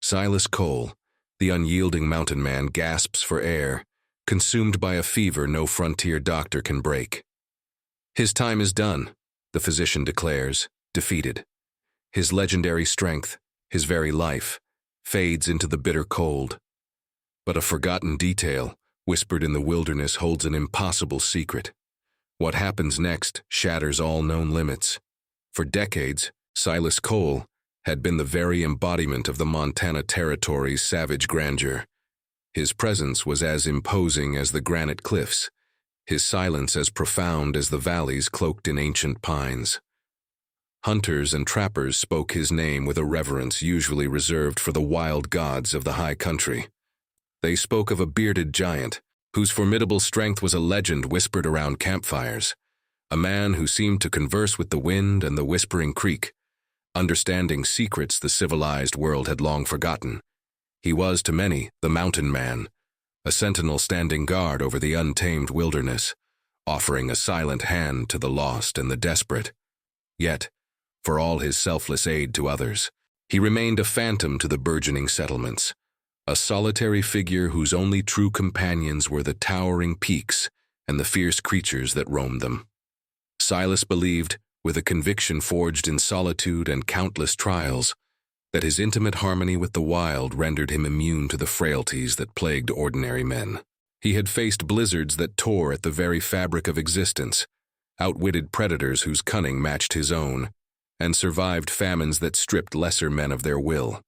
Silas Cole, the unyielding mountain man, gasps for air, consumed by a fever no frontier doctor can break. His time is done, the physician declares, defeated. His legendary strength, his very life, fades into the bitter cold. But a forgotten detail, whispered in the wilderness, holds an impossible secret. What happens next shatters all known limits. For decades, Silas Cole had been the very embodiment of the Montana Territory's savage grandeur. His presence was as imposing as the granite cliffs, his silence as profound as the valleys cloaked in ancient pines. Hunters and trappers spoke his name with a reverence usually reserved for the wild gods of the high country. They spoke of a bearded giant, whose formidable strength was a legend whispered around campfires, a man who seemed to converse with the wind and the whispering creek, understanding secrets the civilized world had long forgotten. He was, to many, the mountain man, a sentinel standing guard over the untamed wilderness, offering a silent hand to the lost and the desperate. Yet, for all his selfless aid to others, he remained a phantom to the burgeoning settlements, a solitary figure whose only true companions were the towering peaks and the fierce creatures that roamed them. Silas believed, with a conviction forged in solitude and countless trials, that his intimate harmony with the wild rendered him immune to the frailties that plagued ordinary men. He had faced blizzards that tore at the very fabric of existence, outwitted predators whose cunning matched his own, and survived famines that stripped lesser men of their will.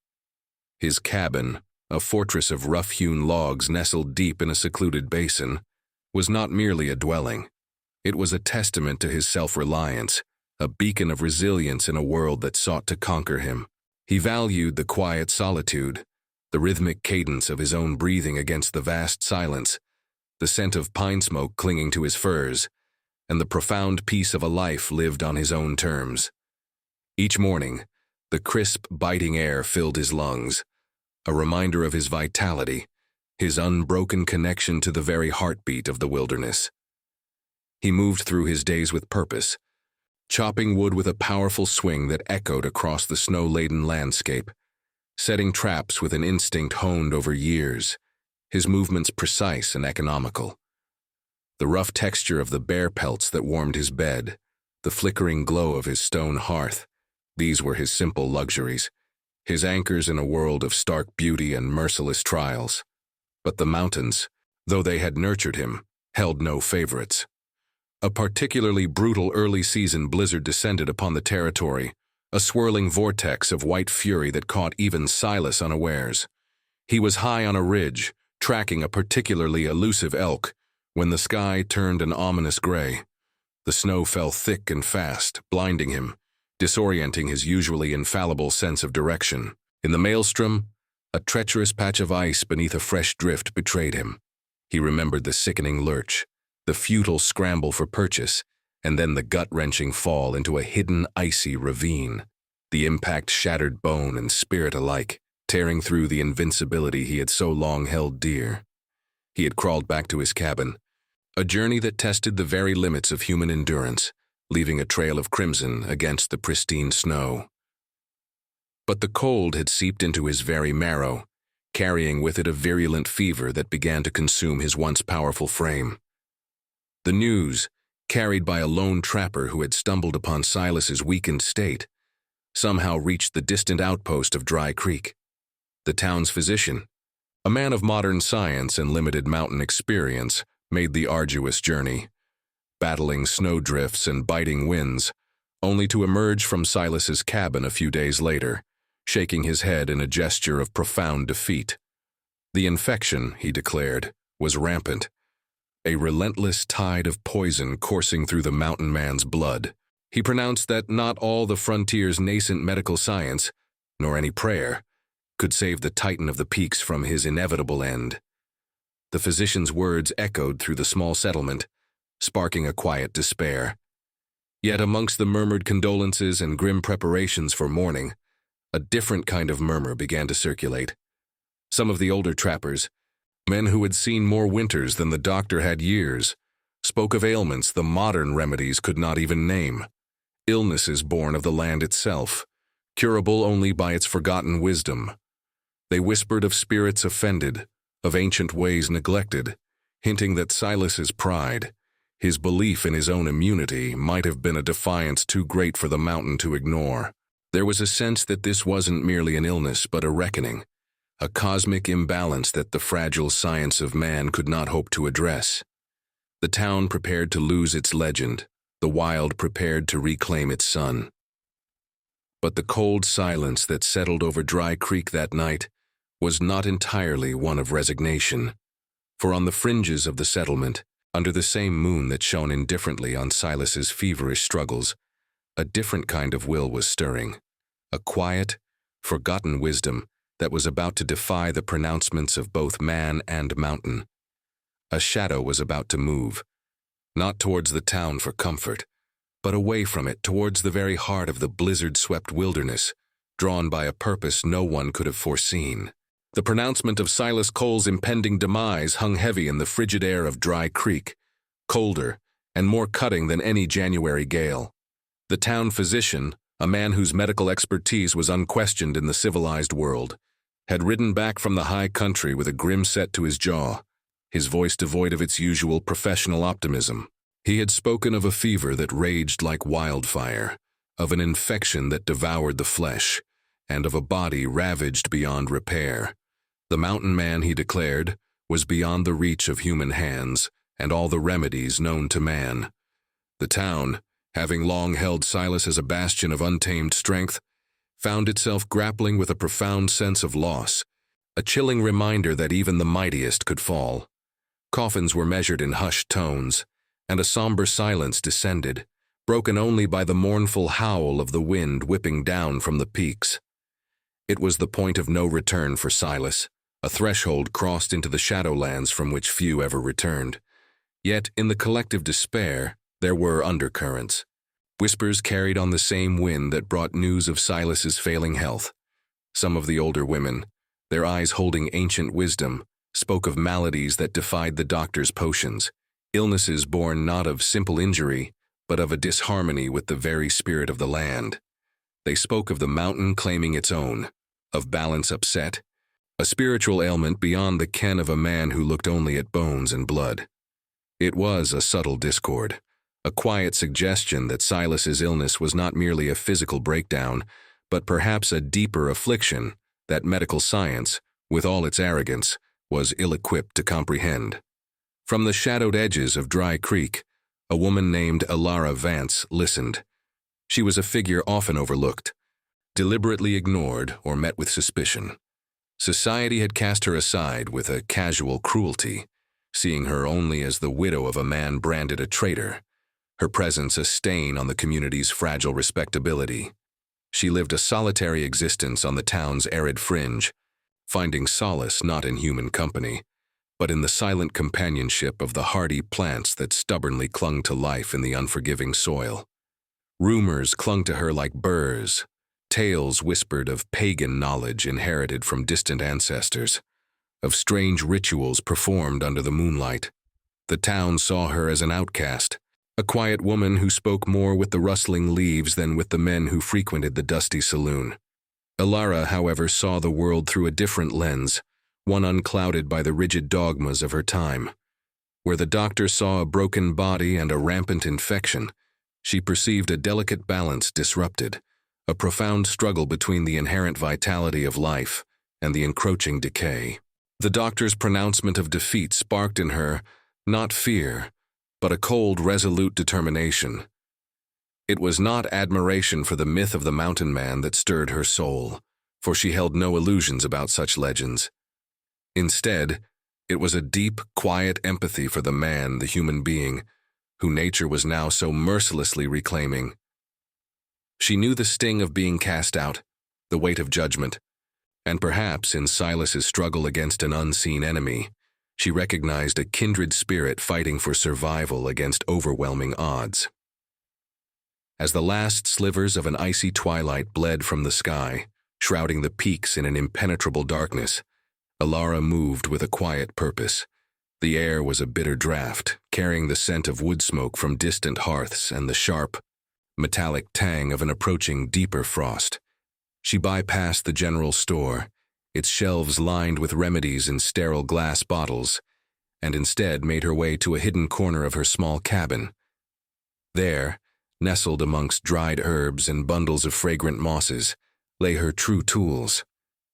His cabin, a fortress of rough-hewn logs nestled deep in a secluded basin, was not merely a dwelling. It was a testament to his self-reliance, a beacon of resilience in a world that sought to conquer him. He valued the quiet solitude, the rhythmic cadence of his own breathing against the vast silence, the scent of pine smoke clinging to his furs, and the profound peace of a life lived on his own terms. Each morning, the crisp, biting air filled his lungs, a reminder of his vitality, his unbroken connection to the very heartbeat of the wilderness. He moved through his days with purpose, chopping wood with a powerful swing that echoed across the snow-laden landscape, setting traps with an instinct honed over years, his movements precise and economical. The rough texture of the bear pelts that warmed his bed, the flickering glow of his stone hearth, these were his simple luxuries, his anchors in a world of stark beauty and merciless trials. But the mountains, though they had nurtured him, held no favorites. A particularly brutal early-season blizzard descended upon the territory, a swirling vortex of white fury that caught even Silas unawares. He was high on a ridge, tracking a particularly elusive elk, when the sky turned an ominous gray. The snow fell thick and fast, blinding him, disorienting his usually infallible sense of direction. In the maelstrom, a treacherous patch of ice beneath a fresh drift betrayed him. He remembered the sickening lurch, the futile scramble for purchase, and then the gut-wrenching fall into a hidden icy ravine. The impact shattered bone and spirit alike, tearing through the invincibility he had so long held dear. He had crawled back to his cabin, a journey that tested the very limits of human endurance, leaving a trail of crimson against the pristine snow. But the cold had seeped into his very marrow, carrying with it a virulent fever that began to consume his once powerful frame. The news, carried by a lone trapper who had stumbled upon Silas's weakened state, somehow reached the distant outpost of Dry Creek. The town's physician, a man of modern science and limited mountain experience, made the arduous journey, battling snowdrifts and biting winds, only to emerge from Silas's cabin a few days later, shaking his head in a gesture of profound defeat. The infection, he declared, was rampant, a relentless tide of poison coursing through the mountain man's blood. He pronounced that not all the frontier's nascent medical science, nor any prayer, could save the titan of the peaks from his inevitable end. The physician's words echoed through the small settlement, sparking a quiet despair. Yet amongst the murmured condolences and grim preparations for mourning, a different kind of murmur began to circulate. Some of the older trappers, men who had seen more winters than the doctor had years, spoke of ailments the modern remedies could not even name, illnesses born of the land itself, curable only by its forgotten wisdom. They whispered of spirits offended, of ancient ways neglected, hinting that Silas's pride, his belief in his own immunity, might have been a defiance too great for the mountain to ignore. There was a sense that this wasn't merely an illness but a reckoning, a cosmic imbalance that the fragile science of man could not hope to address. The town prepared to lose its legend, the wild prepared to reclaim its sun. But the cold silence that settled over Dry Creek that night was not entirely one of resignation, for on the fringes of the settlement, under the same moon that shone indifferently on Silas's feverish struggles, a different kind of will was stirring, a quiet, forgotten wisdom that was about to defy the pronouncements of both man and mountain. A shadow was about to move, not towards the town for comfort, but away from it towards the very heart of the blizzard-swept wilderness, drawn by a purpose no one could have foreseen. The pronouncement of Silas Cole's impending demise hung heavy in the frigid air of Dry Creek, colder and more cutting than any January gale. The town physician, a man whose medical expertise was unquestioned in the civilized world, had ridden back from the high country with a grim set to his jaw, his voice devoid of its usual professional optimism. He had spoken of a fever that raged like wildfire, of an infection that devoured the flesh, and of a body ravaged beyond repair. The mountain man, he declared, was beyond the reach of human hands and all the remedies known to man. The town, having long held Silas as a bastion of untamed strength, found itself grappling with a profound sense of loss, a chilling reminder that even the mightiest could fall. Coffins were measured in hushed tones, and a somber silence descended, broken only by the mournful howl of the wind whipping down from the peaks. It was the point of no return for Silas, a threshold crossed into the shadowlands from which few ever returned. Yet, in the collective despair, there were undercurrents. Whispers carried on the same wind that brought news of Silas's failing health. Some of the older women, their eyes holding ancient wisdom, spoke of maladies that defied the doctor's potions, illnesses born not of simple injury, but of a disharmony with the very spirit of the land. They spoke of the mountain claiming its own, of balance upset, a spiritual ailment beyond the ken of a man who looked only at bones and blood. It was a subtle discord, a quiet suggestion that Silas's illness was not merely a physical breakdown, but perhaps a deeper affliction that medical science, with all its arrogance, was ill-equipped to comprehend. From the shadowed edges of Dry Creek, a woman named Alara Vance listened. She was a figure often overlooked, deliberately ignored or met with suspicion. Society had cast her aside with a casual cruelty, seeing her only as the widow of a man branded a traitor, her presence a stain on the community's fragile respectability. She lived a solitary existence on the town's arid fringe, finding solace not in human company, but in the silent companionship of the hardy plants that stubbornly clung to life in the unforgiving soil. Rumors clung to her like burrs, tales whispered of pagan knowledge inherited from distant ancestors, of strange rituals performed under the moonlight. The town saw her as an outcast, a quiet woman who spoke more with the rustling leaves than with the men who frequented the dusty saloon. Alara, however, saw the world through a different lens, one unclouded by the rigid dogmas of her time. Where the doctor saw a broken body and a rampant infection, she perceived a delicate balance disrupted, a profound struggle between the inherent vitality of life and the encroaching decay. The doctor's pronouncement of defeat sparked in her not fear, but a cold, resolute determination. It was not admiration for the myth of the mountain man that stirred her soul, for she held no illusions about such legends. Instead, it was a deep, quiet empathy for the man, the human being, who nature was now so mercilessly reclaiming. She knew the sting of being cast out, the weight of judgment, and perhaps in Silas's struggle against an unseen enemy, she recognized a kindred spirit fighting for survival against overwhelming odds. As the last slivers of an icy twilight bled from the sky, shrouding the peaks in an impenetrable darkness, Alara moved with a quiet purpose. The air was a bitter draught, carrying the scent of wood smoke from distant hearths and the sharp, metallic tang of an approaching deeper frost. She bypassed the general store, its shelves lined with remedies in sterile glass bottles, and instead made her way to a hidden corner of her small cabin. There, nestled amongst dried herbs and bundles of fragrant mosses, lay her true tools.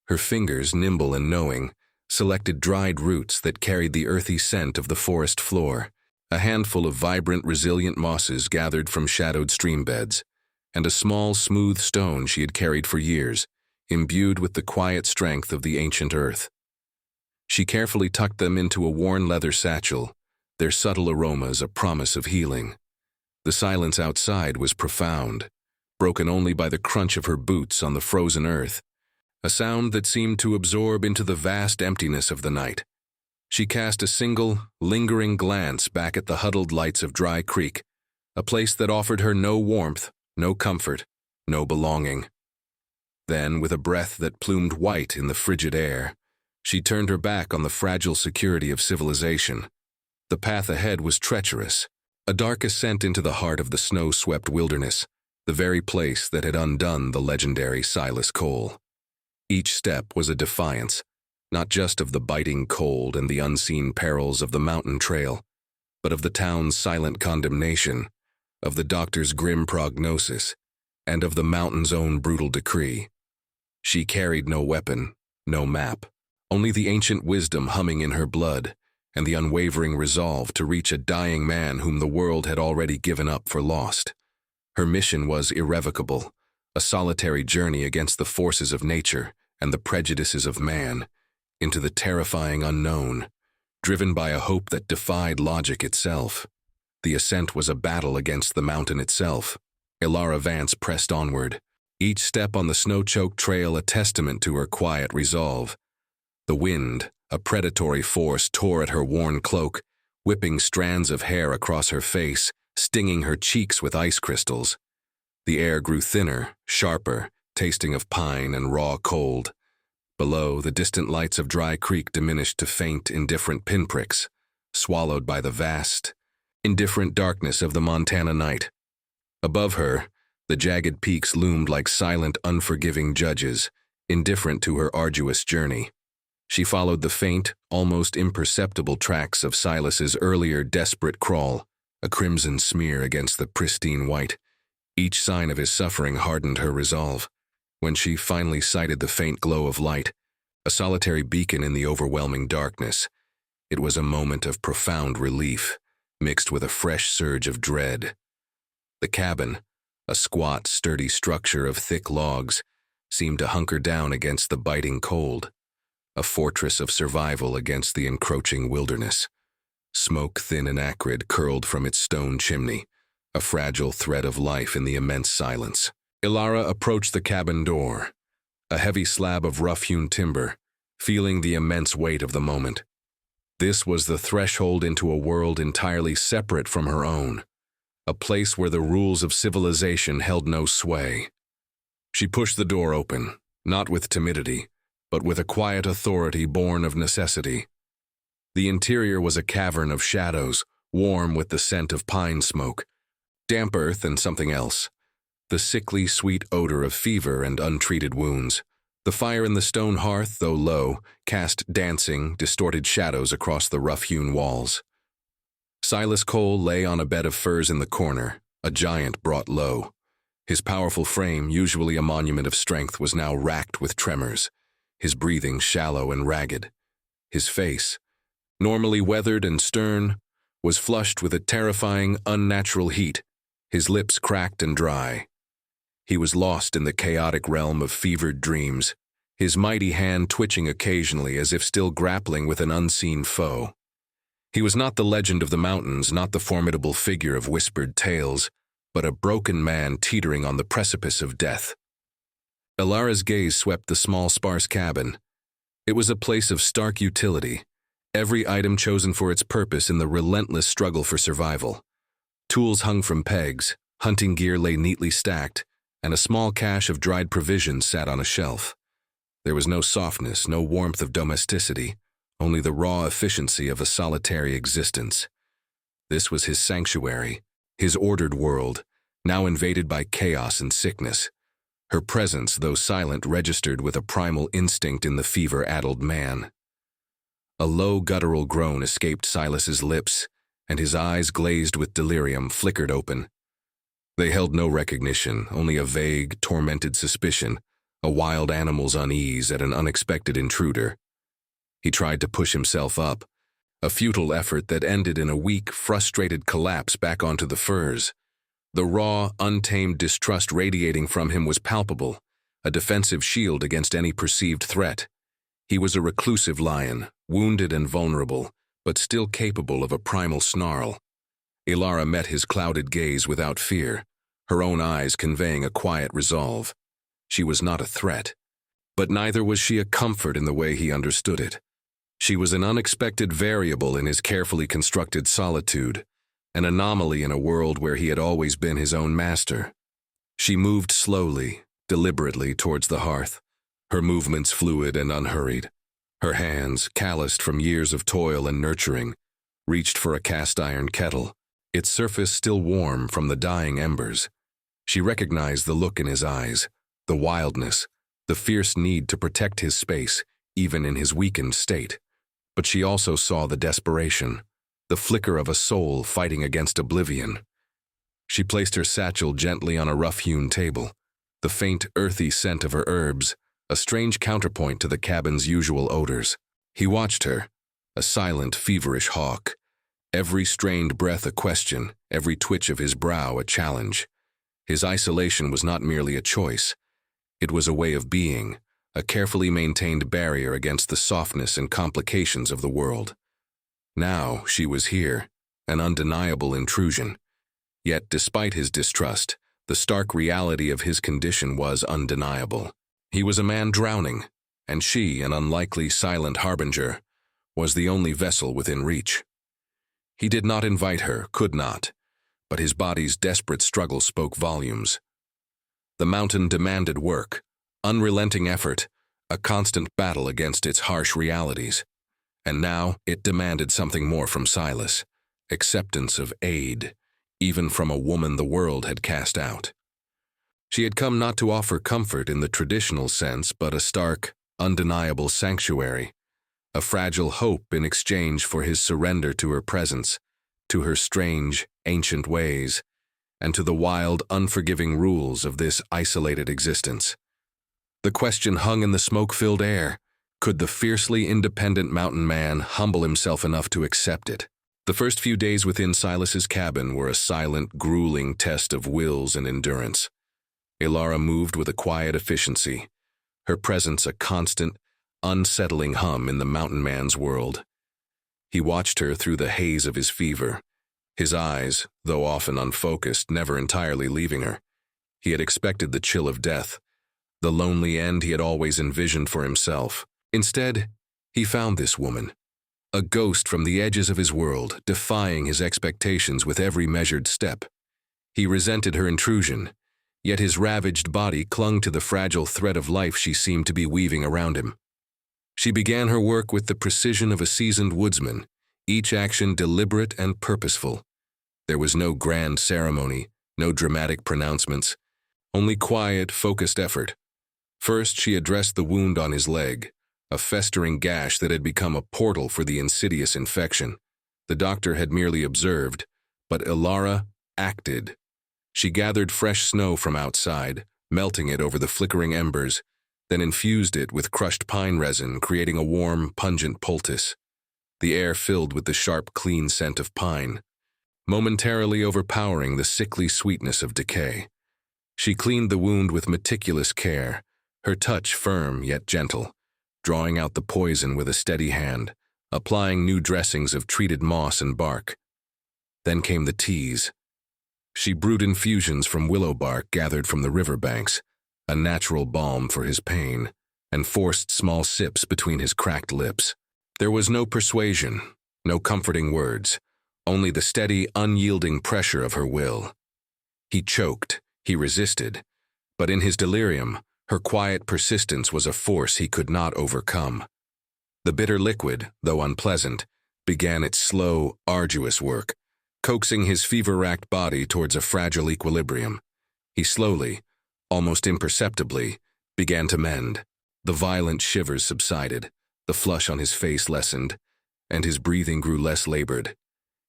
Her fingers, nimble and knowing, selected dried roots that carried the earthy scent of the forest floor, a handful of vibrant, resilient mosses gathered from shadowed stream beds, and a small, smooth stone she had carried for years, imbued with the quiet strength of the ancient earth. She carefully tucked them into a worn leather satchel, their subtle aromas a promise of healing. The silence outside was profound, broken only by the crunch of her boots on the frozen earth, a sound that seemed to absorb into the vast emptiness of the night. She cast a single, lingering glance back at the huddled lights of Dry Creek, a place that offered her no warmth, no comfort, no belonging. Then, with a breath that plumed white in the frigid air, she turned her back on the fragile security of civilization. The path ahead was treacherous, a dark ascent into the heart of the snow-swept wilderness, the very place that had undone the legendary Silas Cole. Each step was a defiance, not just of the biting cold and the unseen perils of the mountain trail, but of the town's silent condemnation, of the doctor's grim prognosis, and of the mountain's own brutal decree. She carried no weapon, no map, only the ancient wisdom humming in her blood, and the unwavering resolve to reach a dying man whom the world had already given up for lost. Her mission was irrevocable, a solitary journey against the forces of nature and the prejudices of man, into the terrifying unknown, driven by a hope that defied logic itself. The ascent was a battle against the mountain itself. Elara Vance pressed onward, each step on the snow-choked trail a testament to her quiet resolve. The wind, a predatory force, tore at her worn cloak, whipping strands of hair across her face, stinging her cheeks with ice crystals. The air grew thinner, sharper, tasting of pine and raw cold. Below, the distant lights of Dry Creek diminished to faint, indifferent pinpricks, swallowed by the vast, indifferent darkness of the Montana night. Above her, the jagged peaks loomed like silent, unforgiving judges, indifferent to her arduous journey. She followed the faint, almost imperceptible tracks of Silas's earlier desperate crawl, a crimson smear against the pristine white. Each sign of his suffering hardened her resolve. When she finally sighted the faint glow of light, a solitary beacon in the overwhelming darkness, it was a moment of profound relief, mixed with a fresh surge of dread. The cabin, a squat, sturdy structure of thick logs, seemed to hunker down against the biting cold, a fortress of survival against the encroaching wilderness. Smoke, thin and acrid, curled from its stone chimney, a fragile thread of life in the immense silence. Elara approached the cabin door, a heavy slab of rough-hewn timber, feeling the immense weight of the moment. This was the threshold into a world entirely separate from her own, a place where the rules of civilization held no sway. She pushed the door open, not with timidity, but with a quiet authority born of necessity. The interior was a cavern of shadows, warm with the scent of pine smoke, damp earth and something else, the sickly, sweet odor of fever and untreated wounds. The fire in the stone hearth, though low, cast dancing, distorted shadows across the rough-hewn walls. Silas Cole lay on a bed of furs in the corner, a giant brought low. His powerful frame, usually a monument of strength, was now racked with tremors, his breathing shallow and ragged. His face, normally weathered and stern, was flushed with a terrifying, unnatural heat, his lips cracked and dry. He was lost in the chaotic realm of fevered dreams, his mighty hand twitching occasionally as if still grappling with an unseen foe. He was not the legend of the mountains, not the formidable figure of whispered tales, but a broken man teetering on the precipice of death. Elara's gaze swept the small, sparse cabin. It was a place of stark utility, every item chosen for its purpose in the relentless struggle for survival. Tools hung from pegs, hunting gear lay neatly stacked, and a small cache of dried provisions sat on a shelf. There was no softness, no warmth of domesticity, only the raw efficiency of a solitary existence. This was his sanctuary, his ordered world, now invaded by chaos and sickness. Her presence, though silent, registered with a primal instinct in the fever-addled man. A low guttural groan escaped Silas's lips, and his eyes, glazed with delirium, flickered open. They held no recognition, only a vague, tormented suspicion, a wild animal's unease at an unexpected intruder. He tried to push himself up, a futile effort that ended in a weak, frustrated collapse back onto the furs. The raw, untamed distrust radiating from him was palpable, a defensive shield against any perceived threat. He was a reclusive lion, wounded and vulnerable, but still capable of a primal snarl. Ilara met his clouded gaze without fear, her own eyes conveying a quiet resolve. She was not a threat, but neither was she a comfort in the way he understood it. She was an unexpected variable in his carefully constructed solitude, an anomaly in a world where he had always been his own master. She moved slowly, deliberately towards the hearth, her movements fluid and unhurried. Her hands, calloused from years of toil and nurturing, reached for a cast-iron kettle, its surface still warm from the dying embers. She recognized the look in his eyes, the wildness, the fierce need to protect his space, even in his weakened state. But she also saw the desperation, the flicker of a soul fighting against oblivion. She placed her satchel gently on a rough-hewn table, the faint, earthy scent of her herbs, a strange counterpoint to the cabin's usual odors. He watched her, a silent, feverish hawk, every strained breath a question, every twitch of his brow a challenge. His isolation was not merely a choice. It was a way of being, a carefully maintained barrier against the softness and complications of the world. Now she was here, an undeniable intrusion. Yet, despite his distrust, the stark reality of his condition was undeniable. He was a man drowning, and she, an unlikely silent harbinger, was the only vessel within reach. He did not invite her, could not, but his body's desperate struggle spoke volumes. The mountain demanded work, unrelenting effort, a constant battle against its harsh realities. And now it demanded something more from Silas, acceptance of aid, even from a woman the world had cast out. She had come not to offer comfort in the traditional sense, but a stark, undeniable sanctuary, a fragile hope in exchange for his surrender to her presence, to her strange, ancient ways, and to the wild, unforgiving rules of this isolated existence. The question hung in the smoke-filled air. Could the fiercely independent mountain man humble himself enough to accept it? The first few days within Silas's cabin were a silent, grueling test of wills and endurance. Ilara moved with a quiet efficiency, her presence a constant, unsettling hum in the mountain man's world. He watched her through the haze of his fever, his eyes, though often unfocused, never entirely leaving her. He had expected the chill of death, the lonely end he had always envisioned for himself. Instead, he found this woman, a ghost from the edges of his world, defying his expectations with every measured step. He resented her intrusion, yet his ravaged body clung to the fragile thread of life she seemed to be weaving around him. She began her work with the precision of a seasoned woodsman, each action deliberate and purposeful. There was no grand ceremony, no dramatic pronouncements, only quiet, focused effort. First, she addressed the wound on his leg, a festering gash that had become a portal for the insidious infection. The doctor had merely observed, but Ilara acted. She gathered fresh snow from outside, melting it over the flickering embers, then infused it with crushed pine resin, creating a warm, pungent poultice. The air filled with the sharp, clean scent of pine, momentarily overpowering the sickly sweetness of decay. She cleaned the wound with meticulous care, her touch firm yet gentle, drawing out the poison with a steady hand, applying new dressings of treated moss and bark. Then came the teas. She brewed infusions from willow bark gathered from the riverbanks, a natural balm for his pain, and forced small sips between his cracked lips. There was no persuasion, no comforting words, only the steady, unyielding pressure of her will. He choked, he resisted, but in his delirium, her quiet persistence was a force he could not overcome. The bitter liquid, though unpleasant, began its slow, arduous work, coaxing his fever-racked body towards a fragile equilibrium. He slowly, almost imperceptibly, began to mend. The violent shivers subsided, the flush on his face lessened, and his breathing grew less labored.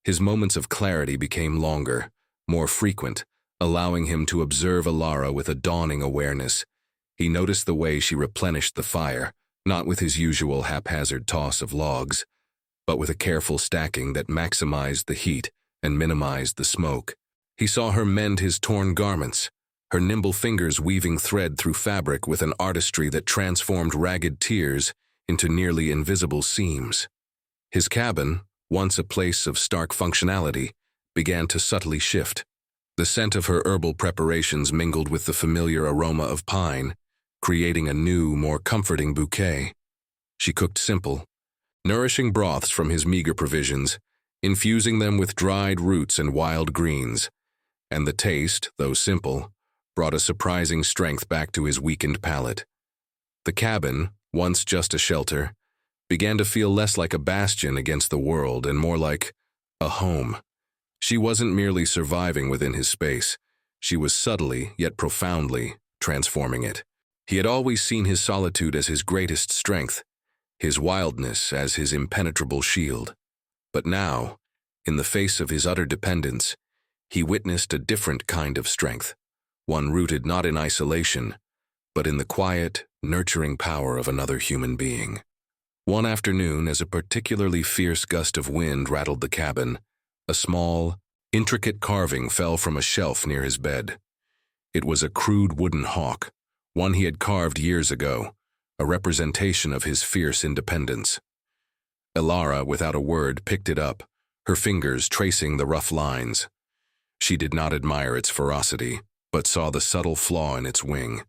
His moments of clarity became longer, more frequent, allowing him to observe Alara with a dawning awareness. He noticed the way she replenished the fire, not with his usual haphazard toss of logs, but with a careful stacking that maximized the heat and minimized the smoke. He saw her mend his torn garments, her nimble fingers weaving thread through fabric with an artistry that transformed ragged tears into nearly invisible seams. His cabin, once a place of stark functionality, began to subtly shift. The scent of her herbal preparations mingled with the familiar aroma of pine, creating a new, more comforting bouquet. She cooked simple, nourishing broths from his meager provisions, infusing them with dried roots and wild greens, and the taste, though simple, brought a surprising strength back to his weakened palate. The cabin, once just a shelter, began to feel less like a bastion against the world and more like a home. She wasn't merely surviving within his space, she was subtly, yet profoundly, transforming it. He had always seen his solitude as his greatest strength, his wildness as his impenetrable shield. But now, in the face of his utter dependence, he witnessed a different kind of strength, one rooted not in isolation, but in the quiet, nurturing power of another human being. One afternoon, as a particularly fierce gust of wind rattled the cabin, a small, intricate carving fell from a shelf near his bed. It was a crude wooden hawk, one he had carved years ago, a representation of his fierce independence. Alara, without a word, picked it up, her fingers tracing the rough lines. She did not admire its ferocity, but saw the subtle flaw in its wing,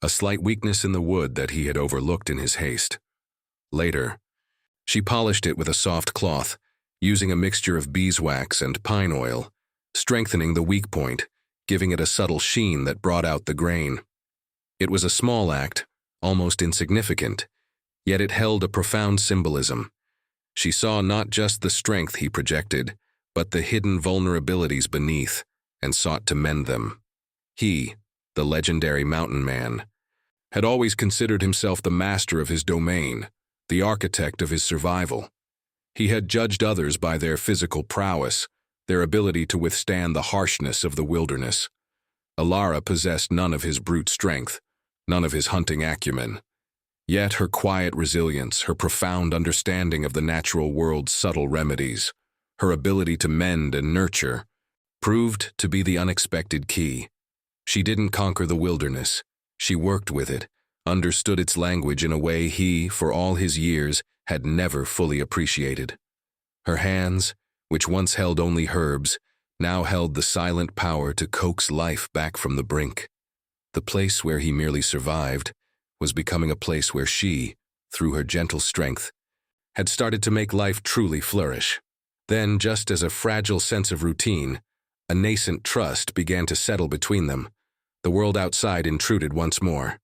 a slight weakness in the wood that he had overlooked in his haste. Later, she polished it with a soft cloth, using a mixture of beeswax and pine oil, strengthening the weak point, giving it a subtle sheen that brought out the grain. It was a small act, almost insignificant, yet it held a profound symbolism. She saw not just the strength he projected, but the hidden vulnerabilities beneath, and sought to mend them. He, the legendary mountain man, had always considered himself the master of his domain, the architect of his survival. He had judged others by their physical prowess, their ability to withstand the harshness of the wilderness. Alara possessed none of his brute strength, none of his hunting acumen. Yet her quiet resilience, her profound understanding of the natural world's subtle remedies, her ability to mend and nurture, proved to be the unexpected key. She didn't conquer the wilderness. She worked with it, understood its language in a way he, for all his years, had never fully appreciated. Her hands, which once held only herbs, now held the silent power to coax life back from the brink. The place where he merely survived was becoming a place where she, through her gentle strength, had started to make life truly flourish. Then, just as a fragile sense of routine, a nascent trust began to settle between them, the world outside intruded once more.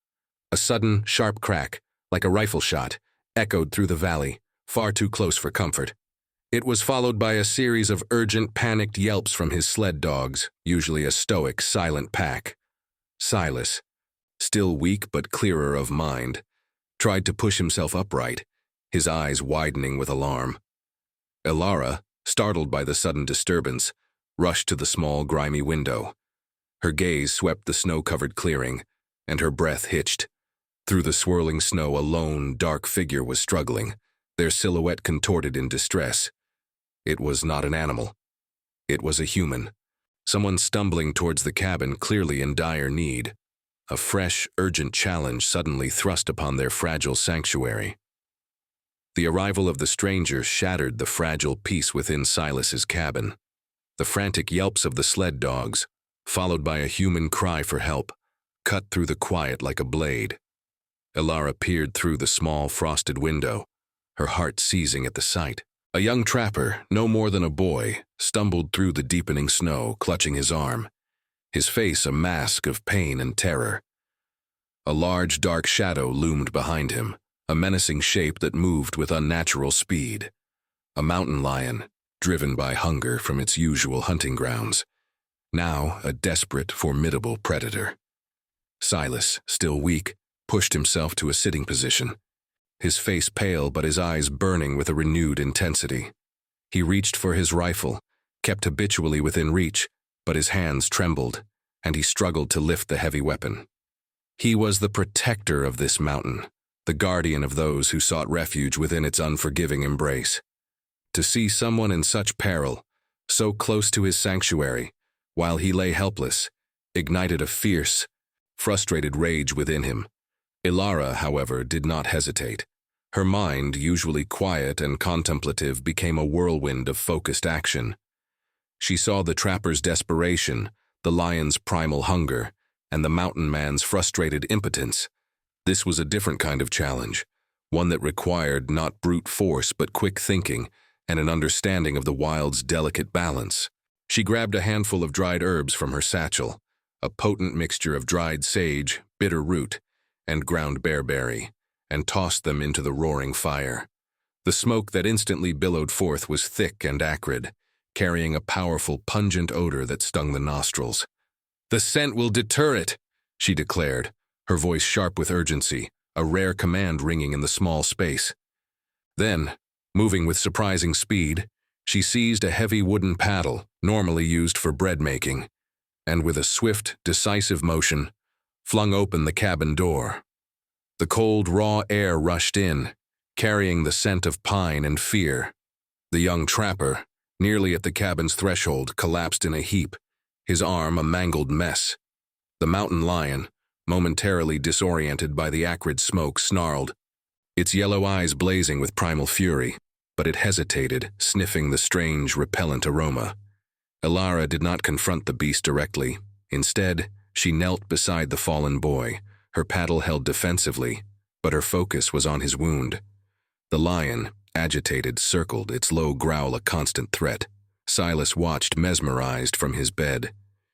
A sudden, sharp crack, like a rifle shot, echoed through the valley, far too close for comfort. It was followed by a series of urgent, panicked yelps from his sled dogs, usually a stoic, silent pack. Silas, still weak but clearer of mind, tried to push himself upright, his eyes widening with alarm. Alara, startled by the sudden disturbance, rushed to the small, grimy window. Her gaze swept the snow-covered clearing, and her breath hitched. Through the swirling snow, a lone, dark figure was struggling, their silhouette contorted in distress. It was not an animal. It was a human. Someone stumbling towards the cabin, clearly in dire need. A fresh, urgent challenge suddenly thrust upon their fragile sanctuary. The arrival of the stranger shattered the fragile peace within Silas's cabin. The frantic yelps of the sled dogs, followed by a human cry for help, cut through the quiet like a blade. Alara peered through the small, frosted window, her heart seizing at the sight. A young trapper, no more than a boy, stumbled through the deepening snow, clutching his arm, his face a mask of pain and terror. A large, dark shadow loomed behind him, a menacing shape that moved with unnatural speed. A mountain lion, driven by hunger from its usual hunting grounds. Now a desperate, formidable predator. Silas, still weak, pushed himself to a sitting position, his face pale but his eyes burning with a renewed intensity. He reached for his rifle, kept habitually within reach, but his hands trembled, and he struggled to lift the heavy weapon. He was the protector of this mountain, the guardian of those who sought refuge within its unforgiving embrace. To see someone in such peril, so close to his sanctuary, while he lay helpless, ignited a fierce, frustrated rage within him. Ilara, however, did not hesitate. Her mind, usually quiet and contemplative, became a whirlwind of focused action. She saw the trapper's desperation, the lion's primal hunger, and the mountain man's frustrated impotence. This was a different kind of challenge, one that required not brute force but quick thinking and an understanding of the wild's delicate balance. She grabbed a handful of dried herbs from her satchel, a potent mixture of dried sage, bitter root, and ground bearberry, and tossed them into the roaring fire. The smoke that instantly billowed forth was thick and acrid, carrying a powerful, pungent odor that stung the nostrils. "The scent will deter it," she declared, her voice sharp with urgency, a rare command ringing in the small space. Then, moving with surprising speed, she seized a heavy wooden paddle, normally used for bread making, and with a swift, decisive motion, flung open the cabin door. The cold, raw air rushed in, carrying the scent of pine and fear. The young trapper, nearly at the cabin's threshold, collapsed in a heap, his arm a mangled mess. The mountain lion, momentarily disoriented by the acrid smoke, snarled, its yellow eyes blazing with primal fury, but it hesitated, sniffing the strange, repellent aroma. Ilara did not confront the beast directly. Instead, she knelt beside the fallen boy, her paddle held defensively, but her focus was on his wound. The lion, agitated, circled, its low growl a constant threat. Silas watched mesmerized from his bed.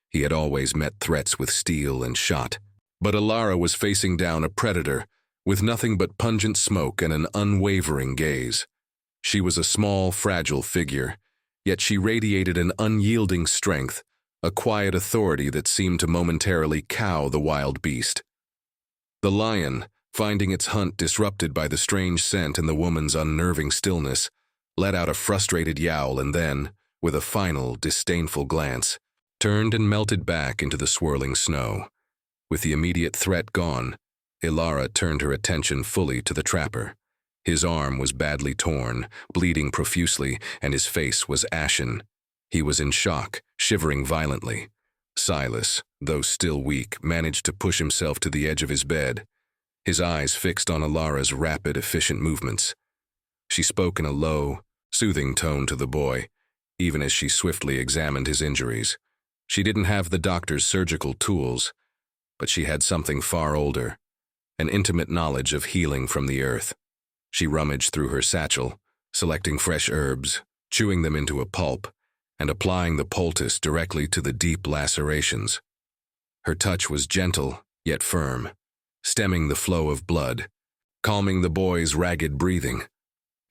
He had always met threats with steel and shot, but Ilara was facing down a predator with nothing but pungent smoke and an unwavering gaze. She was a small, fragile figure, yet she radiated an unyielding strength, a quiet authority that seemed to momentarily cow the wild beast. The lion, finding its hunt disrupted by the strange scent and the woman's unnerving stillness, let out a frustrated yowl and then, with a final, disdainful glance, turned and melted back into the swirling snow. With the immediate threat gone, Ilara turned her attention fully to the trapper. His arm was badly torn, bleeding profusely, and his face was ashen. He was in shock, shivering violently. Silas, though still weak, managed to push himself to the edge of his bed, his eyes fixed on Ilara's rapid, efficient movements. She spoke in a low, soothing tone to the boy, even as she swiftly examined his injuries. She didn't have the doctor's surgical tools, but she had something far older, an intimate knowledge of healing from the earth. She rummaged through her satchel, selecting fresh herbs, chewing them into a pulp, and applying the poultice directly to the deep lacerations. Her touch was gentle, yet firm, stemming the flow of blood, calming the boy's ragged breathing.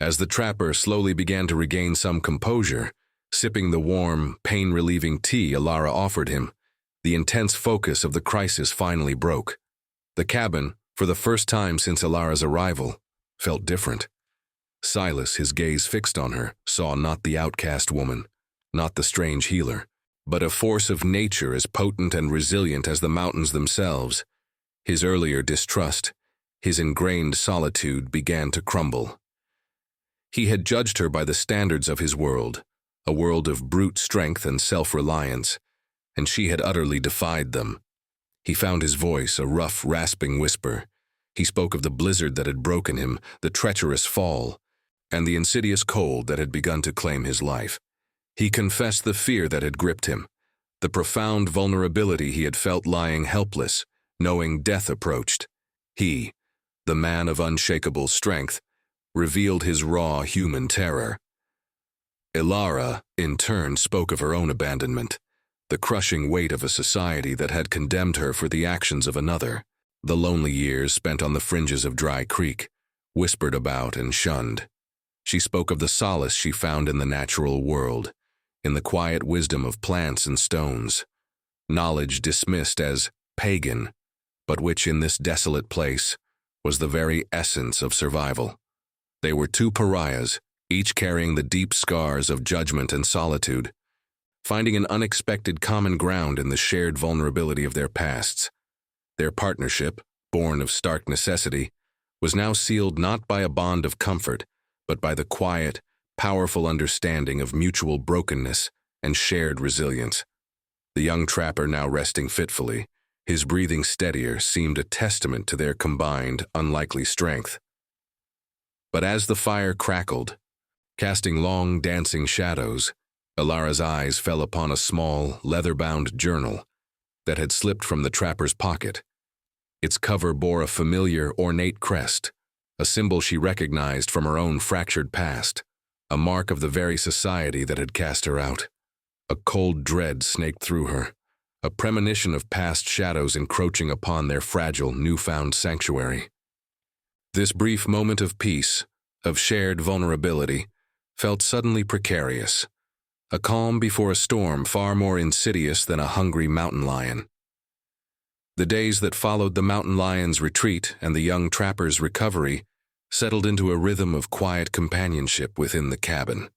As the trapper slowly began to regain some composure, sipping the warm, pain-relieving tea Ilara offered him, the intense focus of the crisis finally broke. The cabin, for the first time since Ilara's arrival, felt different. Silas, his gaze fixed on her, saw not the outcast woman, not the strange healer, but a force of nature as potent and resilient as the mountains themselves. His earlier distrust, his ingrained solitude, began to crumble. He had judged her by the standards of his world, a world of brute strength and self-reliance, and she had utterly defied them. He found his voice a rough, rasping whisper. He spoke of the blizzard that had broken him, the treacherous fall, and the insidious cold that had begun to claim his life. He confessed the fear that had gripped him, the profound vulnerability he had felt lying helpless, knowing death approached. He, the man of unshakable strength, revealed his raw human terror. Ilara, in turn, spoke of her own abandonment, the crushing weight of a society that had condemned her for the actions of another, the lonely years spent on the fringes of Dry Creek, whispered about and shunned. She spoke of the solace she found in the natural world, in the quiet wisdom of plants and stones, knowledge dismissed as pagan, but which in this desolate place was the very essence of survival. They were two pariahs, each carrying the deep scars of judgment and solitude, finding an unexpected common ground in the shared vulnerability of their pasts. Their partnership, born of stark necessity, was now sealed not by a bond of comfort, but by the quiet, powerful understanding of mutual brokenness and shared resilience. The young trapper, now resting fitfully, his breathing steadier, seemed a testament to their combined, unlikely strength. But as the fire crackled, casting long, dancing shadows, Ilara's eyes fell upon a small, leather-bound journal that had slipped from the trapper's pocket. Its cover bore a familiar, ornate crest, a symbol she recognized from her own fractured past, a mark of the very society that had cast her out. A cold dread snaked through her, a premonition of past shadows encroaching upon their fragile, newfound sanctuary. This brief moment of peace, of shared vulnerability, felt suddenly precarious, a calm before a storm far more insidious than a hungry mountain lion. The days that followed the mountain lion's retreat and the young trapper's recovery settled into a rhythm of quiet companionship within the cabin.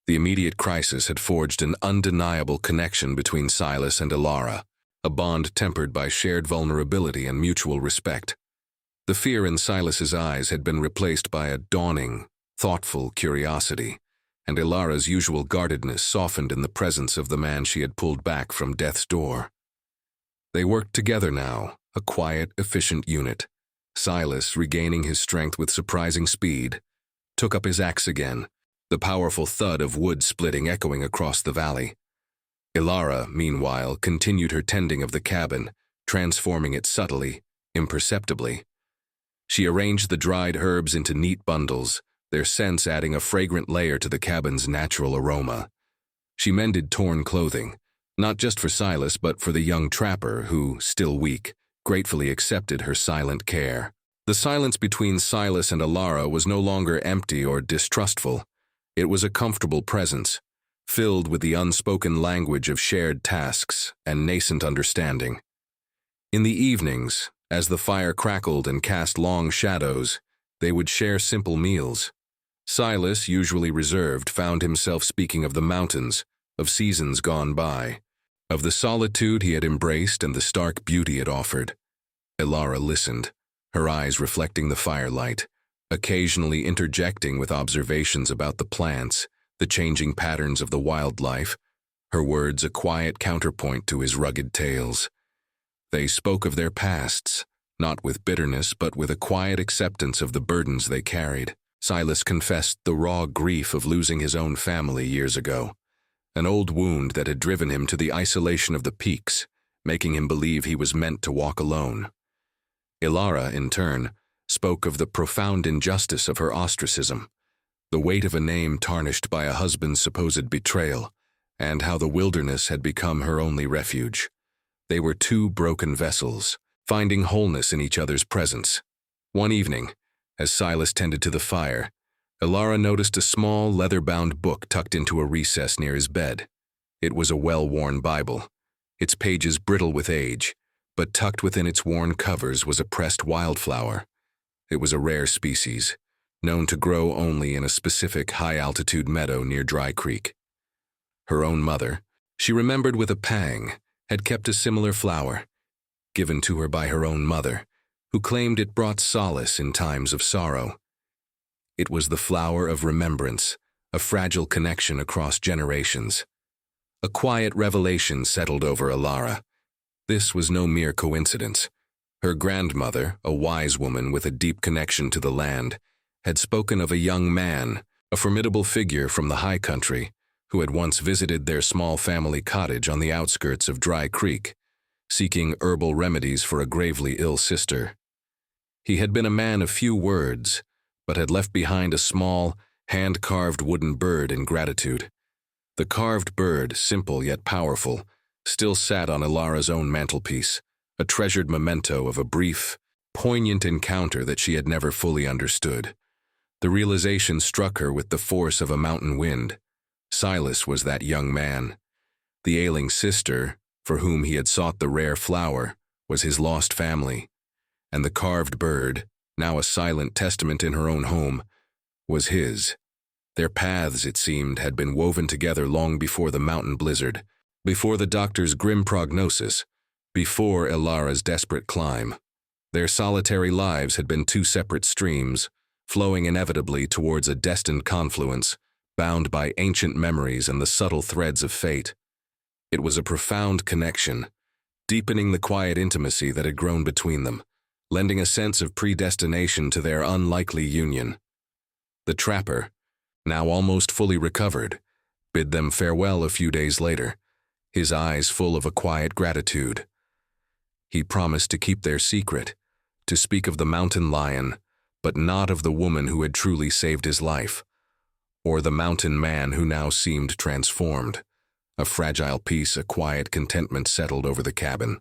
The immediate crisis had forged an undeniable connection between Silas and Ilara, a bond tempered by shared vulnerability and mutual respect. The fear in Silas's eyes had been replaced by a dawning, thoughtful curiosity, and Ilara's usual guardedness softened in the presence of the man she had pulled back from death's door. They worked together now, a quiet, efficient unit. Silas, regaining his strength with surprising speed, took up his axe again, the powerful thud of wood splitting echoing across the valley. Ilara, meanwhile, continued her tending of the cabin, transforming it subtly, imperceptibly. She arranged the dried herbs into neat bundles, their scents adding a fragrant layer to the cabin's natural aroma. She mended torn clothing, not just for Silas but for the young trapper who, still weak, gratefully accepted her silent care. The silence between Silas and Ilara was no longer empty or distrustful. It was a comfortable presence, filled with the unspoken language of shared tasks and nascent understanding. In the evenings, as the fire crackled and cast long shadows, they would share simple meals. Silas, usually reserved, found himself speaking of the mountains, of seasons gone by, of the solitude he had embraced and the stark beauty it offered. Ilara listened, her eyes reflecting the firelight, occasionally interjecting with observations about the plants, the changing patterns of the wildlife, her words a quiet counterpoint to his rugged tales. They spoke of their pasts, not with bitterness but with a quiet acceptance of the burdens they carried. Silas confessed the raw grief of losing his own family years ago, an old wound that had driven him to the isolation of the peaks, making him believe he was meant to walk alone. Ilara, in turn, spoke of the profound injustice of her ostracism, the weight of a name tarnished by a husband's supposed betrayal, and how the wilderness had become her only refuge. They were two broken vessels, finding wholeness in each other's presence. One evening, as Silas tended to the fire, Ilara noticed a small, leather-bound book tucked into a recess near his bed. It was a well-worn Bible, its pages brittle with age, but tucked within its worn covers was a pressed wildflower. It was a rare species, known to grow only in a specific high-altitude meadow near Dry Creek. Her own mother, she remembered with a pang, had kept a similar flower, given to her by her own mother, who claimed it brought solace in times of sorrow. It was the flower of remembrance, a fragile connection across generations. A quiet revelation settled over Ilara. This was no mere coincidence. Her grandmother, a wise woman with a deep connection to the land, had spoken of a young man, a formidable figure from the high country, who had once visited their small family cottage on the outskirts of Dry Creek, seeking herbal remedies for a gravely ill sister. He had been a man of few words, but had left behind a small, hand-carved wooden bird in gratitude. The carved bird, simple yet powerful, still sat on Ilara's own mantelpiece, a treasured memento of a brief, poignant encounter that she had never fully understood. The realization struck her with the force of a mountain wind. Silas was that young man. The ailing sister, for whom he had sought the rare flower, was his lost family, and the carved bird, now a silent testament in her own home, was his. Their paths, it seemed, had been woven together long before the mountain blizzard, before the doctor's grim prognosis, before Ilara's desperate climb. Their solitary lives had been two separate streams, flowing inevitably towards a destined confluence, bound by ancient memories and the subtle threads of fate. It was a profound connection, deepening the quiet intimacy that had grown between them, lending a sense of predestination to their unlikely union. The trapper, now almost fully recovered, bid them farewell a few days later, his eyes full of a quiet gratitude. He promised to keep their secret, to speak of the mountain lion, but not of the woman who had truly saved his life, or the mountain man who now seemed transformed. A fragile peace, a quiet contentment settled over the cabin.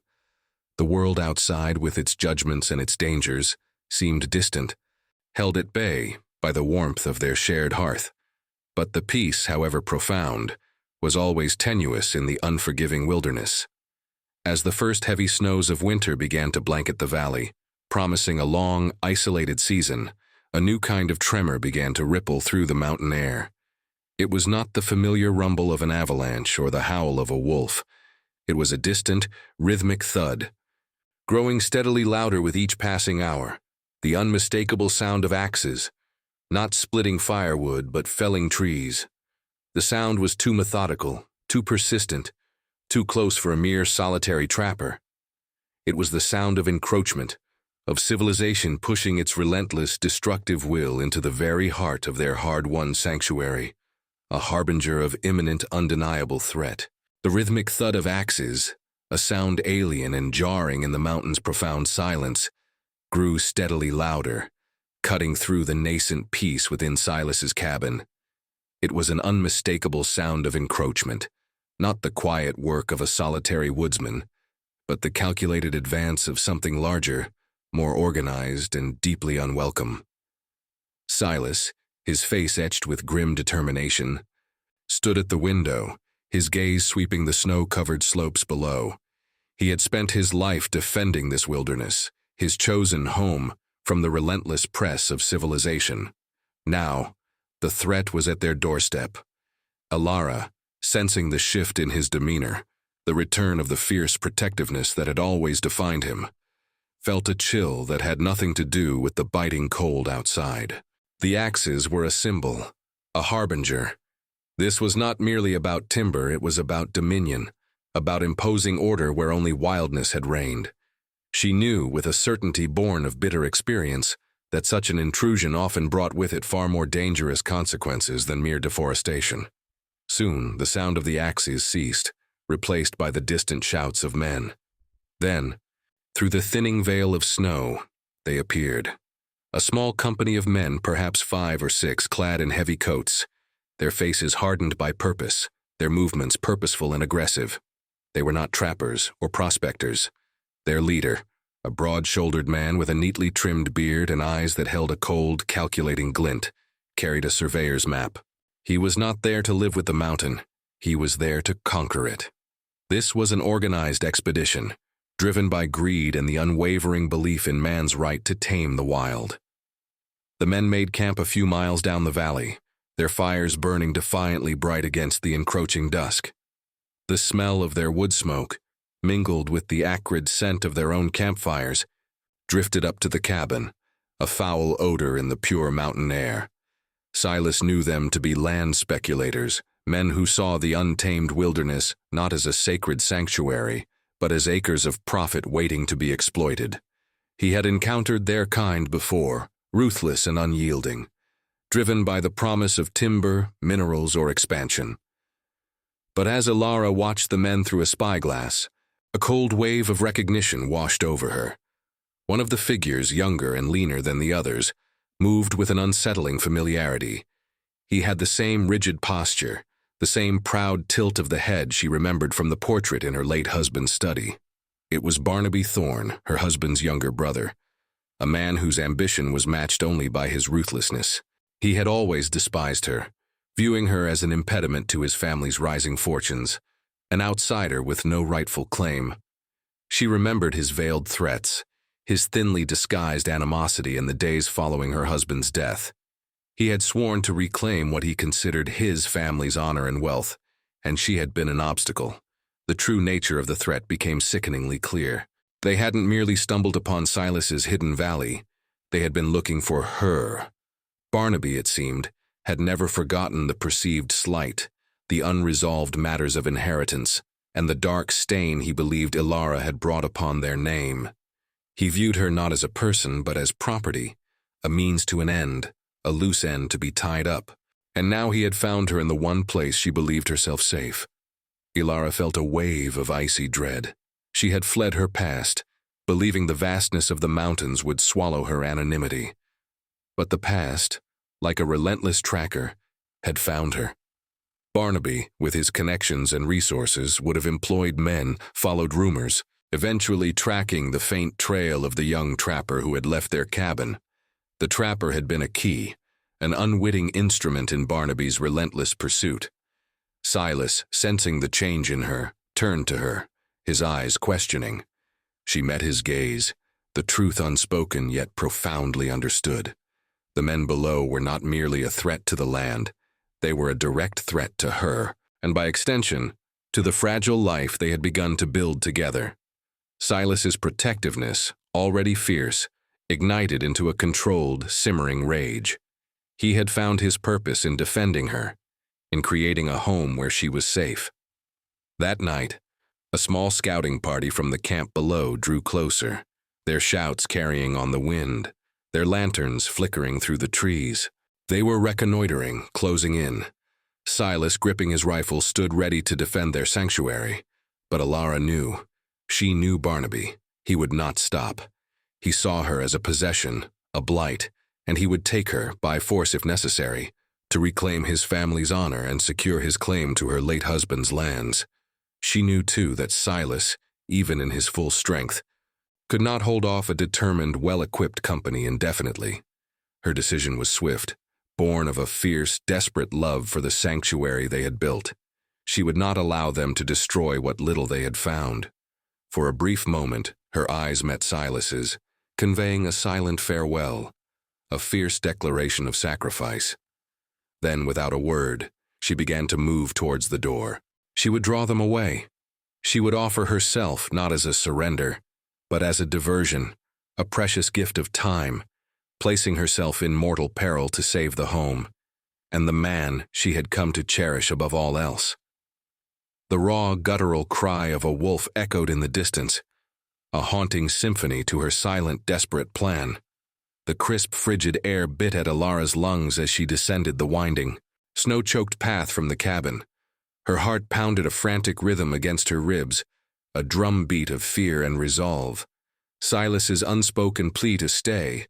The world outside, with its judgments and its dangers, seemed distant, held at bay by the warmth of their shared hearth. But the peace, however profound, was always tenuous in the unforgiving wilderness. As the first heavy snows of winter began to blanket the valley, promising a long, isolated season, a new kind of tremor began to ripple through the mountain air. It was not the familiar rumble of an avalanche or the howl of a wolf. It was a distant, rhythmic thud, growing steadily louder with each passing hour, the unmistakable sound of axes, not splitting firewood but felling trees. The sound was too methodical, too persistent, too close for a mere solitary trapper. It was the sound of encroachment, of civilization pushing its relentless, destructive will into the very heart of their hard-won sanctuary, a harbinger of imminent, undeniable threat. The rhythmic thud of axes, a sound alien and jarring in the mountain's profound silence, grew steadily louder, cutting through the nascent peace within Silas's cabin. It was an unmistakable sound of encroachment, not the quiet work of a solitary woodsman, but the calculated advance of something larger, more organized and deeply unwelcome. Silas, his face etched with grim determination, stood at the window, his gaze sweeping the snow-covered slopes below. He had spent his life defending this wilderness, his chosen home, from the relentless press of civilization. Now, the threat was at their doorstep. Ilara, sensing the shift in his demeanor, the return of the fierce protectiveness that had always defined him, felt a chill that had nothing to do with the biting cold outside. The axes were a symbol, a harbinger. This was not merely about timber, it was about dominion, about imposing order where only wildness had reigned. She knew, with a certainty born of bitter experience, that such an intrusion often brought with it far more dangerous consequences than mere deforestation. Soon, the sound of the axes ceased, replaced by the distant shouts of men. Then, through the thinning veil of snow, they appeared. A small company of men, perhaps 5 or 6, clad in heavy coats, their faces hardened by purpose, their movements purposeful and aggressive. They were not trappers or prospectors. Their leader, a broad-shouldered man with a neatly trimmed beard and eyes that held a cold, calculating glint, carried a surveyor's map. He was not there to live with the mountain. He was there to conquer it. This was an organized expedition, driven by greed and the unwavering belief in man's right to tame the wild. The men made camp a few miles down the valley, their fires burning defiantly bright against the encroaching dusk. The smell of their wood smoke, mingled with the acrid scent of their own campfires, drifted up to the cabin, a foul odor in the pure mountain air. Silas knew them to be land speculators, men who saw the untamed wilderness not as a sacred sanctuary, but as acres of profit waiting to be exploited. He had encountered their kind before, ruthless and unyielding, driven by the promise of timber, minerals, or expansion. But as Ilara watched the men through a spyglass, a cold wave of recognition washed over her. One of the figures, younger and leaner than the others, moved with an unsettling familiarity. He had the same rigid posture, the same proud tilt of the head she remembered from the portrait in her late husband's study. It was Barnaby Thorne, her husband's younger brother, a man whose ambition was matched only by his ruthlessness. He had always despised her, viewing her as an impediment to his family's rising fortunes, an outsider with no rightful claim. She remembered his veiled threats, his thinly disguised animosity in the days following her husband's death. He had sworn to reclaim what he considered his family's honor and wealth, and she had been an obstacle. The true nature of the threat became sickeningly clear. They hadn't merely stumbled upon Silas's hidden valley. They had been looking for her. Barnaby, it seemed, had never forgotten the perceived slight, the unresolved matters of inheritance, and the dark stain he believed Ilara had brought upon their name. He viewed her not as a person, but as property, a means to an end, a loose end to be tied up. And now he had found her in the one place she believed herself safe. Ilara felt a wave of icy dread. She had fled her past, believing the vastness of the mountains would swallow her anonymity. But the past, like a relentless tracker, had found her. Barnaby, with his connections and resources, would have employed men, followed rumors, eventually tracking the faint trail of the young trapper who had left their cabin. The trapper had been a key, an unwitting instrument in Barnaby's relentless pursuit. Silas, sensing the change in her, turned to her, his eyes questioning. She met his gaze, the truth unspoken yet profoundly understood. The men below were not merely a threat to the land, they were a direct threat to her, and by extension, to the fragile life they had begun to build together. Silas's protectiveness, already fierce, ignited into a controlled, simmering rage. He had found his purpose in defending her, in creating a home where she was safe. That night, a small scouting party from the camp below drew closer, their shouts carrying on the wind, their lanterns flickering through the trees. They were reconnoitering, closing in. Silas, gripping his rifle, stood ready to defend their sanctuary. But Ilara knew. She knew Barnaby. He would not stop. He saw her as a possession, a blight, and he would take her, by force if necessary, to reclaim his family's honor and secure his claim to her late husband's lands. She knew, too, that Silas, even in his full strength, could not hold off a determined, well-equipped company indefinitely. Her decision was swift, born of a fierce, desperate love for the sanctuary they had built. She would not allow them to destroy what little they had found. For a brief moment, her eyes met Silas's, conveying a silent farewell, a fierce declaration of sacrifice. Then, without a word, she began to move towards the door. She would draw them away. She would offer herself not as a surrender, but as a diversion, a precious gift of time, placing herself in mortal peril to save the home, and the man she had come to cherish above all else. The raw, guttural cry of a wolf echoed in the distance, a haunting symphony to her silent, desperate plan. The crisp, frigid air bit at Ilara's lungs as she descended the winding, snow-choked path from the cabin. Her heart pounded a frantic rhythm against her ribs, a drumbeat of fear and resolve. Silas's unspoken plea to stay,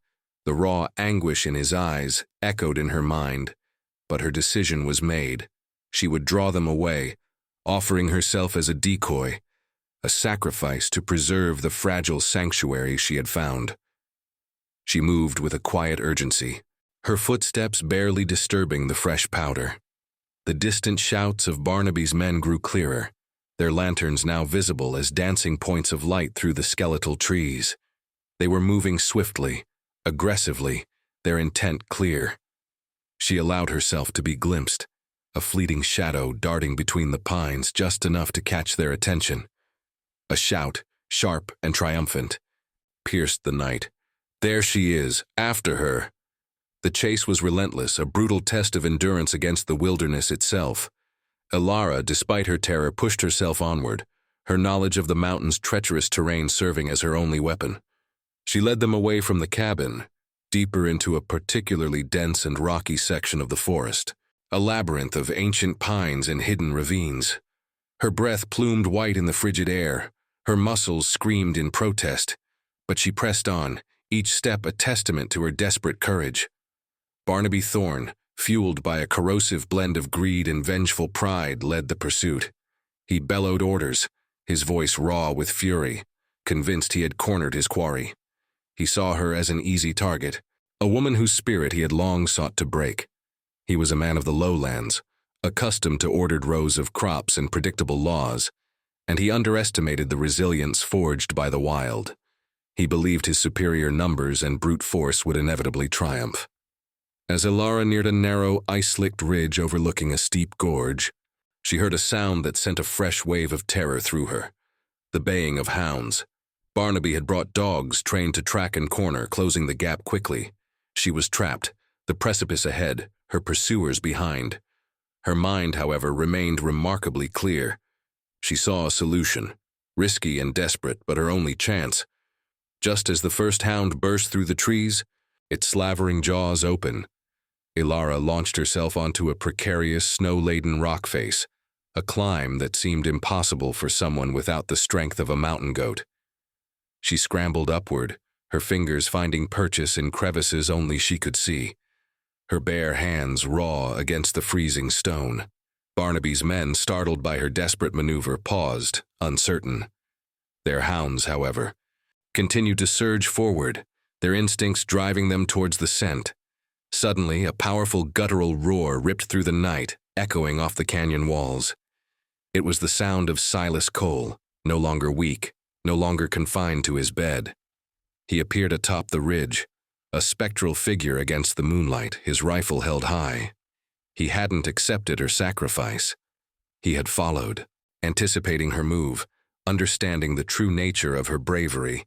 the raw anguish in his eyes, echoed in her mind. But her decision was made. She would draw them away, offering herself as a decoy, a sacrifice to preserve the fragile sanctuary she had found. She moved with a quiet urgency, her footsteps barely disturbing the fresh powder. The distant shouts of Barnaby's men grew clearer, their lanterns now visible as dancing points of light through the skeletal trees. They were moving swiftly, aggressively, their intent clear. She allowed herself to be glimpsed, a fleeting shadow darting between the pines just enough to catch their attention. A shout, sharp and triumphant, pierced the night. There she is, after her. The chase was relentless, a brutal test of endurance against the wilderness itself. Ilara, despite her terror, pushed herself onward, her knowledge of the mountain's treacherous terrain serving as her only weapon. She led them away from the cabin, deeper into a particularly dense and rocky section of the forest, a labyrinth of ancient pines and hidden ravines. Her breath plumed white in the frigid air, her muscles screamed in protest, but she pressed on, each step a testament to her desperate courage. Barnaby Thorne, fueled by a corrosive blend of greed and vengeful pride, led the pursuit. He bellowed orders, his voice raw with fury, convinced he had cornered his quarry. He saw her as an easy target, a woman whose spirit he had long sought to break. He was a man of the lowlands, accustomed to ordered rows of crops and predictable laws, and he underestimated the resilience forged by the wild. He believed his superior numbers and brute force would inevitably triumph. As Ilara neared a narrow, ice-slicked ridge overlooking a steep gorge, she heard a sound that sent a fresh wave of terror through her. The baying of hounds. Barnaby had brought dogs trained to track and corner, closing the gap quickly. She was trapped, the precipice ahead, her pursuers behind. Her mind, however, remained remarkably clear. She saw a solution, risky and desperate, but her only chance. Just as the first hound burst through the trees, its slavering jaws open, Ilara launched herself onto a precarious, snow-laden rock face, a climb that seemed impossible for someone without the strength of a mountain goat. She scrambled upward, her fingers finding purchase in crevices only she could see, her bare hands raw against the freezing stone. Barnaby's men, startled by her desperate maneuver, paused, uncertain. Their hounds, however, continued to surge forward, their instincts driving them towards the scent. Suddenly, a powerful guttural roar ripped through the night, echoing off the canyon walls. It was the sound of Silas Cole, no longer weak, no longer confined to his bed. He appeared atop the ridge, a spectral figure against the moonlight, his rifle held high. He hadn't accepted her sacrifice. He had followed, anticipating her move, understanding the true nature of her bravery.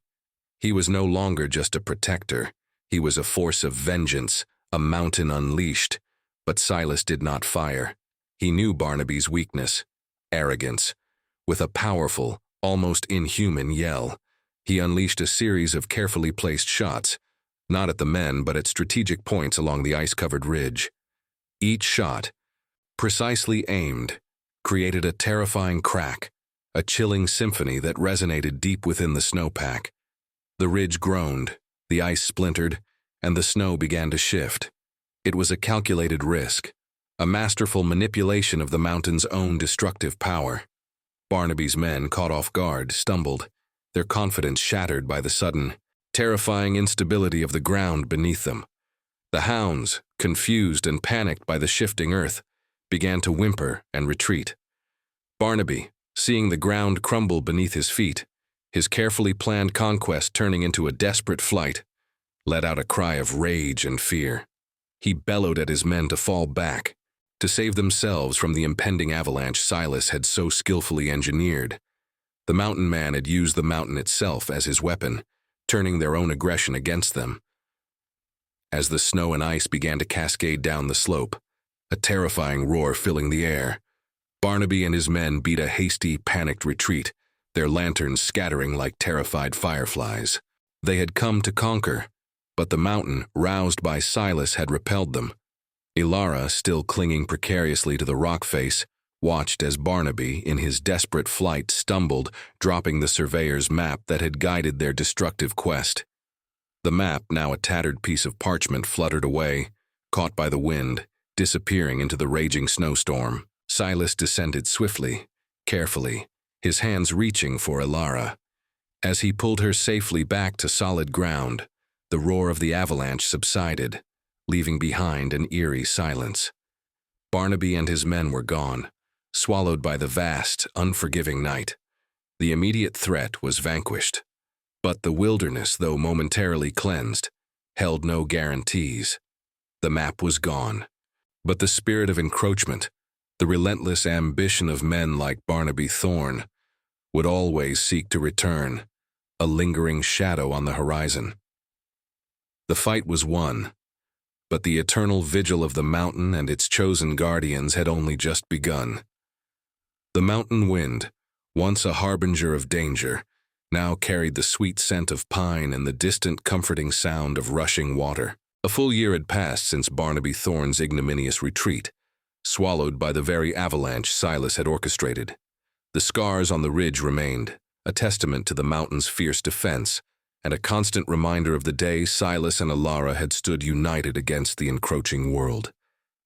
He was no longer just a protector. He was a force of vengeance, a mountain unleashed. But Silas did not fire. He knew Barnaby's weakness, arrogance. With a powerful, almost inhuman yell, he unleashed a series of carefully placed shots, not at the men but at strategic points along the ice-covered ridge. Each shot, precisely aimed, created a terrifying crack, a chilling symphony that resonated deep within the snowpack. The ridge groaned, the ice splintered, and the snow began to shift. It was a calculated risk, a masterful manipulation of the mountain's own destructive power. Barnaby's men, caught off guard, stumbled, their confidence shattered by the sudden, terrifying instability of the ground beneath them. The hounds, confused and panicked by the shifting earth, began to whimper and retreat. Barnaby, seeing the ground crumble beneath his feet, his carefully planned conquest turning into a desperate flight, let out a cry of rage and fear. He bellowed at his men to fall back, to save themselves from the impending avalanche Silas had so skillfully engineered. The mountain man had used the mountain itself as his weapon, turning their own aggression against them. As the snow and ice began to cascade down the slope, a terrifying roar filling the air, Barnaby and his men beat a hasty, panicked retreat, their lanterns scattering like terrified fireflies. They had come to conquer, but the mountain, roused by Silas, had repelled them. Ilara, still clinging precariously to the rock face, watched as Barnaby, in his desperate flight, stumbled, dropping the surveyor's map that had guided their destructive quest. The map, now a tattered piece of parchment, fluttered away, caught by the wind, disappearing into the raging snowstorm. Silas descended swiftly, carefully, his hands reaching for Ilara. As he pulled her safely back to solid ground, the roar of the avalanche subsided, leaving behind an eerie silence. Barnaby and his men were gone, swallowed by the vast, unforgiving night. The immediate threat was vanquished. But the wilderness, though momentarily cleansed, held no guarantees. The map was gone. But the spirit of encroachment, the relentless ambition of men like Barnaby Thorne, would always seek to return, a lingering shadow on the horizon. The fight was won, but the eternal vigil of the mountain and its chosen guardians had only just begun. The mountain wind, once a harbinger of danger, now carried the sweet scent of pine and the distant comforting sound of rushing water. A full year had passed since Barnaby Thorne's ignominious retreat, swallowed by the very avalanche Silas had orchestrated. The scars on the ridge remained, a testament to the mountain's fierce defense, and a constant reminder of the day Silas and Ilara had stood united against the encroaching world.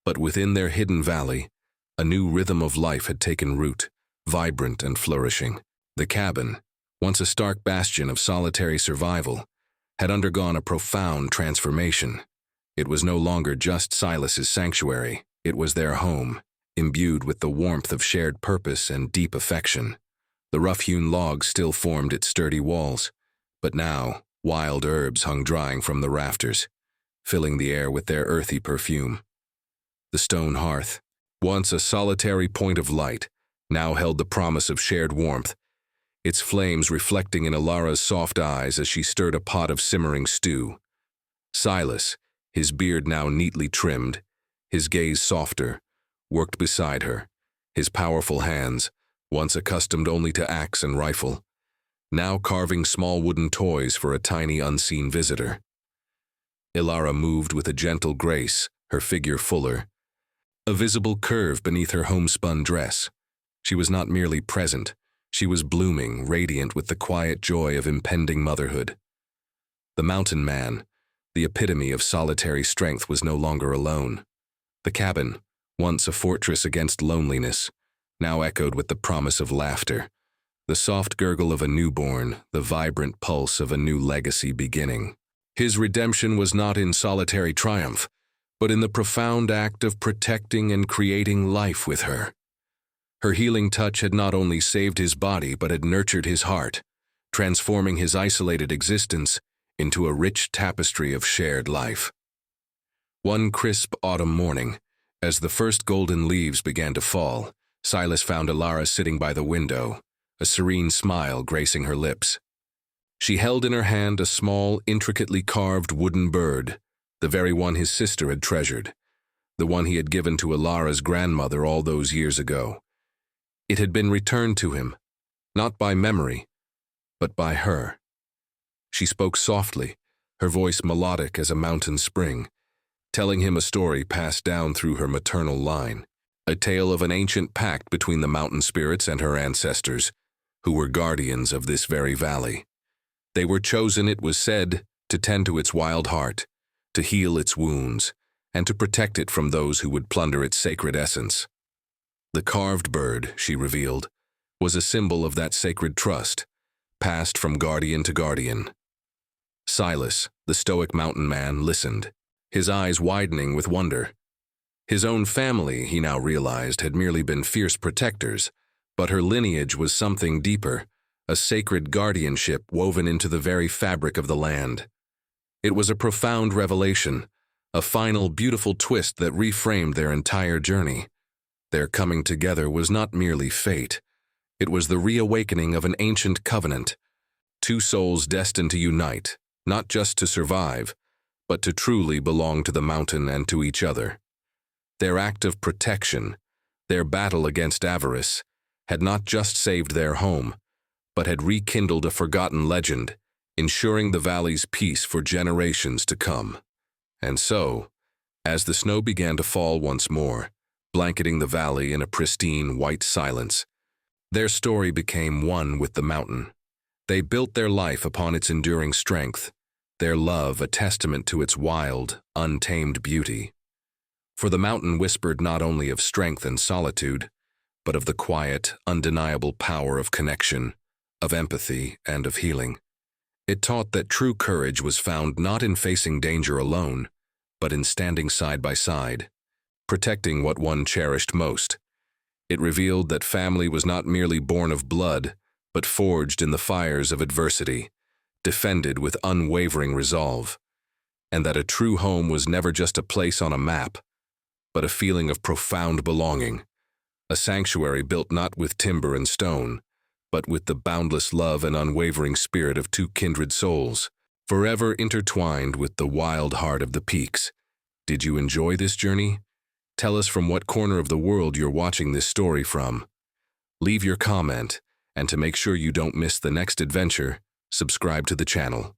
But within their hidden valley, a new rhythm of life had taken root, vibrant and flourishing. The cabin, once a stark bastion of solitary survival, had undergone a profound transformation. It was no longer just Silas's sanctuary, it was their home, imbued with the warmth of shared purpose and deep affection. The rough-hewn logs still formed its sturdy walls, but now wild herbs hung drying from the rafters, filling the air with their earthy perfume. The stone hearth, once a solitary point of light, now held the promise of shared warmth, its flames reflecting in Ilara's soft eyes as she stirred a pot of simmering stew. Silas, his beard now neatly trimmed, his gaze softer, worked beside her, his powerful hands, once accustomed only to axe and rifle, now carving small wooden toys for a tiny unseen visitor. Ilara moved with a gentle grace, her figure fuller, a visible curve beneath her homespun dress. She was not merely present, she was blooming, radiant with the quiet joy of impending motherhood. The mountain man, the epitome of solitary strength, was no longer alone. The cabin, once a fortress against loneliness, now echoed with the promise of laughter, the soft gurgle of a newborn, the vibrant pulse of a new legacy beginning. His redemption was not in solitary triumph, but in the profound act of protecting and creating life with her. Her healing touch had not only saved his body but had nurtured his heart, transforming his isolated existence into a rich tapestry of shared life. One crisp autumn morning, as the first golden leaves began to fall, Silas found Ilara sitting by the window, a serene smile gracing her lips. She held in her hand a small, intricately carved wooden bird, the very one his sister had treasured, the one he had given to Ilara's grandmother all those years ago. It had been returned to him, not by memory, but by her. She spoke softly, her voice melodic as a mountain spring, telling him a story passed down through her maternal line, a tale of an ancient pact between the mountain spirits and her ancestors, who were guardians of this very valley. They were chosen, it was said, to tend to its wild heart, to heal its wounds, and to protect it from those who would plunder its sacred essence. The carved bird, she revealed, was a symbol of that sacred trust, passed from guardian to guardian. Silas, the stoic mountain man, listened, his eyes widening with wonder. His own family, he now realized, had merely been fierce protectors, but her lineage was something deeper, a sacred guardianship woven into the very fabric of the land. It was a profound revelation, a final beautiful twist that reframed their entire journey. Their coming together was not merely fate. It was the reawakening of an ancient covenant, two souls destined to unite, not just to survive, but to truly belong to the mountain and to each other. Their act of protection, their battle against avarice, had not just saved their home, but had rekindled a forgotten legend, ensuring the valley's peace for generations to come. And so, as the snow began to fall once more, blanketing the valley in a pristine white silence, their story became one with the mountain. They built their life upon its enduring strength, their love a testament to its wild, untamed beauty. For the mountain whispered not only of strength and solitude, but of the quiet, undeniable power of connection, of empathy, and of healing. It taught that true courage was found not in facing danger alone, but in standing side by side, protecting what one cherished most. It revealed that family was not merely born of blood, but forged in the fires of adversity, defended with unwavering resolve, and that a true home was never just a place on a map, but a feeling of profound belonging, a sanctuary built not with timber and stone, but with the boundless love and unwavering spirit of two kindred souls, forever intertwined with the wild heart of the peaks. Did you enjoy this journey? Tell us from what corner of the world you're watching this story from. Leave your comment, and to make sure you don't miss the next adventure, subscribe to the channel.